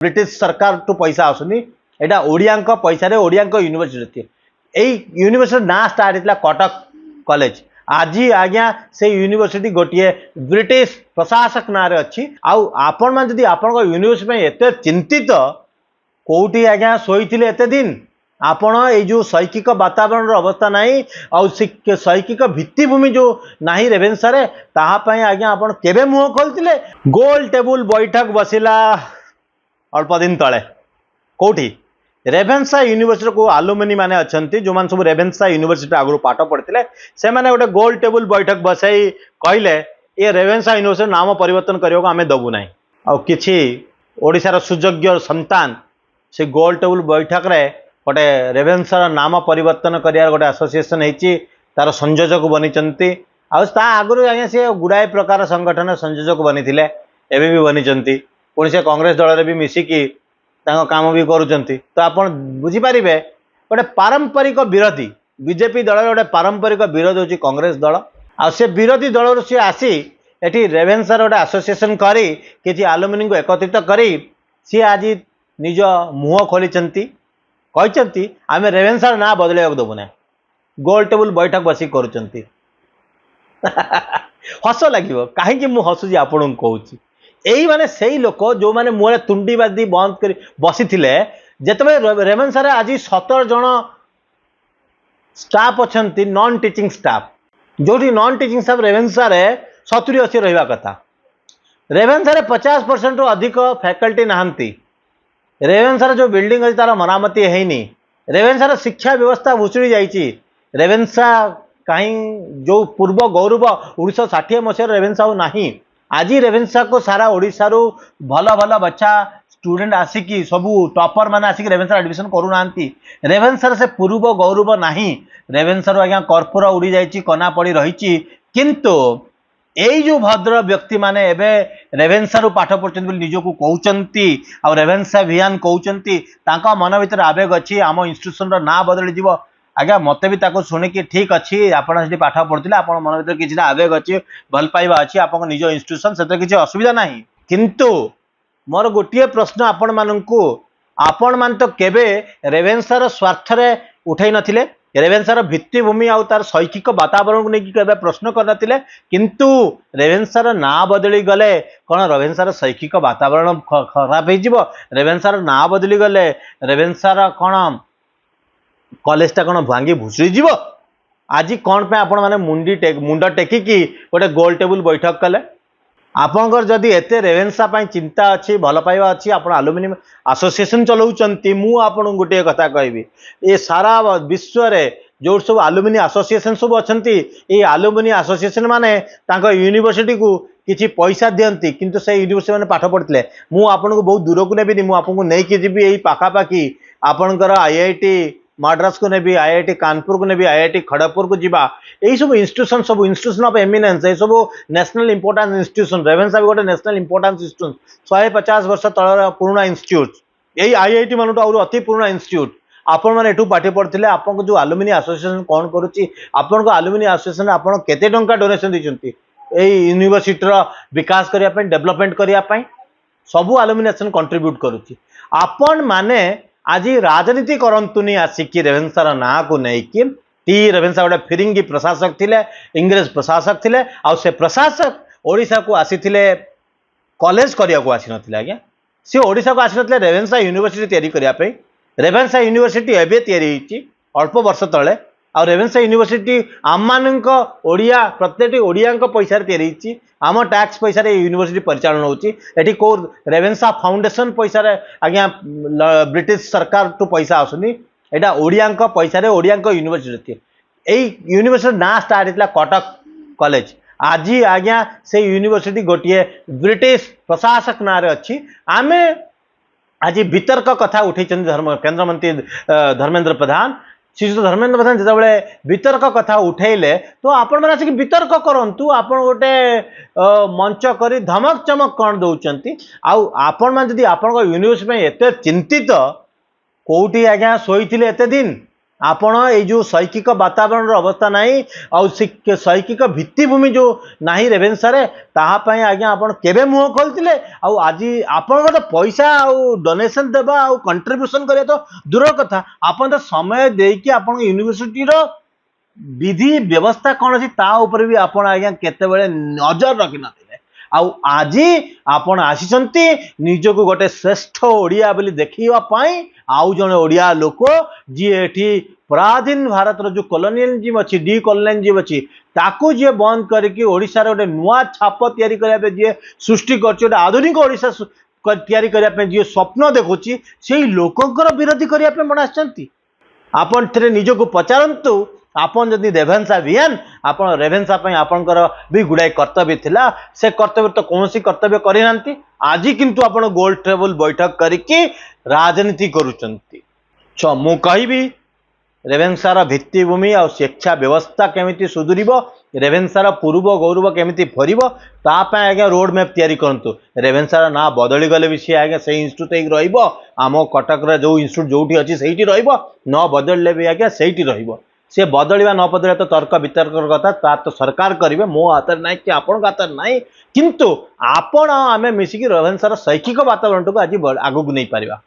British सरकार to पैसा आसुनी एटा ओडिया पैसा ओडिया यूनिवर्सिटी यूनिवर्सिटी ना स्टार्ट होता कटक कॉलेज आज आज्ञा से यूनिवर्सिटी गोटे ब्रिटिश प्रशासक ना अच्छी आपण मान जदि आपण यूनिवर्सिटी एत चिंतित कौटी आज्ञा शोते एत दिन आपण ये जो शैक्षिक वातावरण अवस्था नहीं शैक्षिक भित्तिभूमि जो नहीं रेभेन्सा रे ताहापाई आज्ञा आपण केबे मुह खोलथिले गोल टेबुल बैठक बसिला अल्प दिन तले कौटी रेभेन्सा यूनिवर्सिटी को आलुमिनी माने अच्छंती जो मान सब रेभेन्सा यूनिवर्सिटी आगु पाठ पढ़ते से माने गोटे गोल टेबुल बैठक बसाई कहले ये रेभेन्सा यूनिवर्सिटी नाम परिवर्तन करने को आम दबू ना आ कि ओडिशार सुयोग्य संतान से गोल टेबुल बैठक रे गोटे रेभेन्सा नाम परिवर्तन कर गोटे एसोसिएशन होती तार संयोजक बनी आगुरी आज्ञा सी गुड़ाए प्रकार संगठन संयोजक बनी थे एवं भी बनी पुणी से कांग्रेस दल रे भी मिसिकी काम भी करुँच तो आप बुझीपारे गोटे पारंपरिक विरोधी बीजेपी दल गोटे पारंपरिक विरोधी हूँ कांग्रेस दल से विरोधी दल सी आसी एटी रेभेन्सार गोटे एसोसिएशन करी किसी आलुमिनी को एकत्रित करी सी आज निज मुह खोली कहते आम रेभेन्सार ना बदल देवु ना गोल टेबुल बैठक बस कर हस लगे कहीं मुझे हसुची आपन कहूँ यही माने सही लोक जो माने मुहरे तुंडीबादी बंद कर बसी जिते रेभेन्सा रे आज 17 जन स्टाफ अच्छा नॉन टीचिंग स्टाफ जो नॉन टीचिंग स्टाफ रेभेन्सा रे 70-80 रहा कथा रेभेन्सा रे 50% रु अधिक फैकल्टी नहांती रेभेन्सा रे जो बिल्डिंग अच्छी तार मरामती है रेभेन्सा शिक्षा व्यवस्था भुसुड़ी जाइए रेभेन्सा कहीं जो पूर्व गौरव 1960 मसीह रेभेन्सा नहीं आज रेभेन्सा को सारा ओडिशा रु भल भल बच्चा स्टूडेंट आसिकी सबू टॉपर मैंने आसिक रेभेन्सा एडमिशन करूना रेभेन्सा से पूर्व गौरव नहीं रेभेन्सा आज्ञा कर्पूर उड़ी जाइए कना पड़ी रही किंतु यही जो भद्र व्यक्ति माने एबे रेभेन्सा पाठ पढ़ते निजक कहते आ रेभेन्सा भियान कहते मन भर आवेग अच्छी आम इंस्टीट्यूशन ना बदली जीव आज्ञा मत भी शुणिकी ठीक अच्छी आपड़ से पाठ पढ़ुते आप मन भर किसी आवेग अच्छी भल पाइबा अच्छी आप निज इंस्टीट्यूशन से किसी असुविधा ना किंतु मोर गोटे प्रश्न आपण मानू आपण मान तो केबे रेभेन्सार स्वार्थ रे उठाई नथिले रेभेन्सार भित्तिभूमि आउ तार शैक्षिक वातावरण को लेकिन प्रश्न करते किंतु रेभेन्सार ना बदली गले कौन रेभेन्सार शैक्षिक वातावरण खराब हो रेभेन्सार ना बदली गले रेभेन्सार कौन कॉलेजटा कौन भांगी भुसुड़ी जीव आज कौन पे आपण माने मुंड टेकिकी गोटे गोल टेबुल बैठक कले आपंकर जदि एत रेभेन्सा चिंता अच्छी भल पाइबा अच्छी आप आलुमिनी एसोसिएशन चलाउचंती मु आपन गोटे कथा कहबी ये सारा विश्व रे जो सब आलुमिनी एसोसिएशन सब अच्छी ये आलुमिनी एसोसिएशन माने तांको यूनिवर्सिटी को किसी पैसा दियंती किंतु से यूनिवर्सिटी माने पाठ पढ़ते मु आपन को बहुत दूर को नेबी मु आपन को नहीं जीवी यही पाखापाखी आपनकर आईआईटी मद्रास को नेबी आईआईटी कानपुर को नेबी आईआईटी खड़गपुर को जीवा यही सब इंस्टीट्यूशन ऑफ एमिनेंस ये सब नेशनल इंपोर्टेंस इंस्टीट्यूशन रेभेन्सा भी गोटे नेशनल इंपोर्टेंस इंस्टीट्यूशन 150 वर्ष तल पुराना इंस्टीट्यूट यही आईआईटी मान अति पुराना इंस्टीट्यूट आपण मैंने एठू पाठ पढ़ते आपको जो आलुमिनी एसोसिएशन कौन करुच्ची आपण आलुमिनी एसोसिएशन आपड़ केते टंका डोनेशन देते यूनिवर्सिटी विकास करने डेवलपमेंट करने सबू आलुमिनी एसोसिएशन कंट्रीब्यूट करुच्ची आपण माने आज राजनीति करतुनी आसिकी रेभेन्सार ना को लेकिन टी रेभेन्सा गोटे फिरिंगी प्रशासक थिले इंग्रेज प्रशासक थिले आ से प्रशासक ओडिशा को आसी कॉलेज करिया को आसी नथिले आज्ञा सी ओडिशा को आसी नथिले रेभेन्सा यूनिवर्सिटी तैयारी करिया पे रेभेन्सा यूनिवर्सिटी एबे तैयारी होईची अल्प वर्ष तले आ रेभेन्सा यूनिवर्सिटी आम मानक ओडिया प्रत्येक ओडिया पैसा तैयारी होईची आम टैक्स पैसा यूनिवर्सिटी परिचालन होती को रेभेन्सा फाउंडेशन पैसा आज्ञा ब्रिटिश सरकार टू पैसा आसुनी एटा ओडिया पैसा ओडिया यूनिवर्सिटी यूनिवर्सिटी ना स्टार्ट होता कटक कॉलेज आज आज्ञा से यूनिवर्सिटी गोटे ब्रिटिश प्रशासक ना अच्छी आम आज वितर्क कथा उठे केंद्र मंत्री धर्मेंद्र प्रधान श्रीजुत धर्मेंद्र प्रधान जिते वितर्क कथा उठेले तो आपण मैंने आसिक वितर्क करंतु आपण गोटे मंच कर धमक चमक कौन दौरान आपण मैंने जदि आपण यूनिवर्सिटी एत चिंतित कौटी आज्ञा शोते एत दिन आपण ये जो शैक्षिक वातावरण अवस्था नहीं और शैक्षिक भित्तिभूमि जो नहीं रेभेन्सा रे ताहापाई आज्ञा आपण केबे मुह खोलथिले आउ आज आपण गोटे पैसा आउ डोनेशन देबा आउ कंट्रीब्यूशन करे तो दूर कथा आपण तो समय देकी आपण यूनिवर्सिटी रो विधि व्यवस्था कौन अच्छी ता ऊपर भी आपण आज्ञा केतेबेले नजर रखि नथिले आउ आज आपण आसीचंती निजको गोटे श्रेष्ठ ओडिया बोली देखिबा पाई आउ जने ओडिया लोक जी एठी पराधीन भारत रो जो कॉलोनियलिज्म अच्छी डी कॉलोनियलिज्म अच्छी ताकू जी बंद करके ओडिशा रो गोटे नुआ छाप तयारी करिया पे जी सृष्टि करछि गोटे आधुनिक ओडिशा तयारी करिया पे जी स्वप्न देखुछि सेही लोकंकर विरोधी करिया पे मन आछंती आपण थरे निजको पचारंतु आपन जदि रेभेन्सा वियन आपन रेभेन्सा पई आपनकर भी गुडाई कर्तव्य थिला से कर्तव्य तो कौनसी कर्तव्य करि नांती आज किंतु आपन गोल टेबल बैठक करिकि राजनीति करूचंती छ मु कहिबी रेभेन्सार भित्तिभूमि और शिक्षा व्यवस्था केमिति सुधुरिबो रेभेन्सार पूर्व गौरव केमिति फरिबो ता पय आगे रोड मैप तयारी करंतु रेभेन्सार ना बदली गले भी से आगे से इंस्टीट्यूट एक रहिबो आम कटक रे जो इंस्टीट्यूट जोठी अछि सेहिति रहिबो न बदलले भी आगे सेहिति रहिबो से बदलिबा न बदलिबा तो तर्क वितर्क कथा ता तो सरकार करिवे मो हाथ ना कि आपण हाथ ना किंतु आपण आमे मिसिकी रेभेन्सार शैक्षिक वातावरण को आज आगु नहीं पारिबा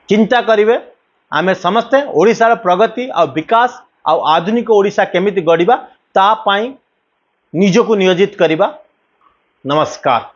चिंता करिवे आमे समस्ते ओडिशार प्रगति और विकास और आधुनिक ओडिशा केमिति गढ़िबा ता पाई निजको नियोजित करिबा। नमस्कार।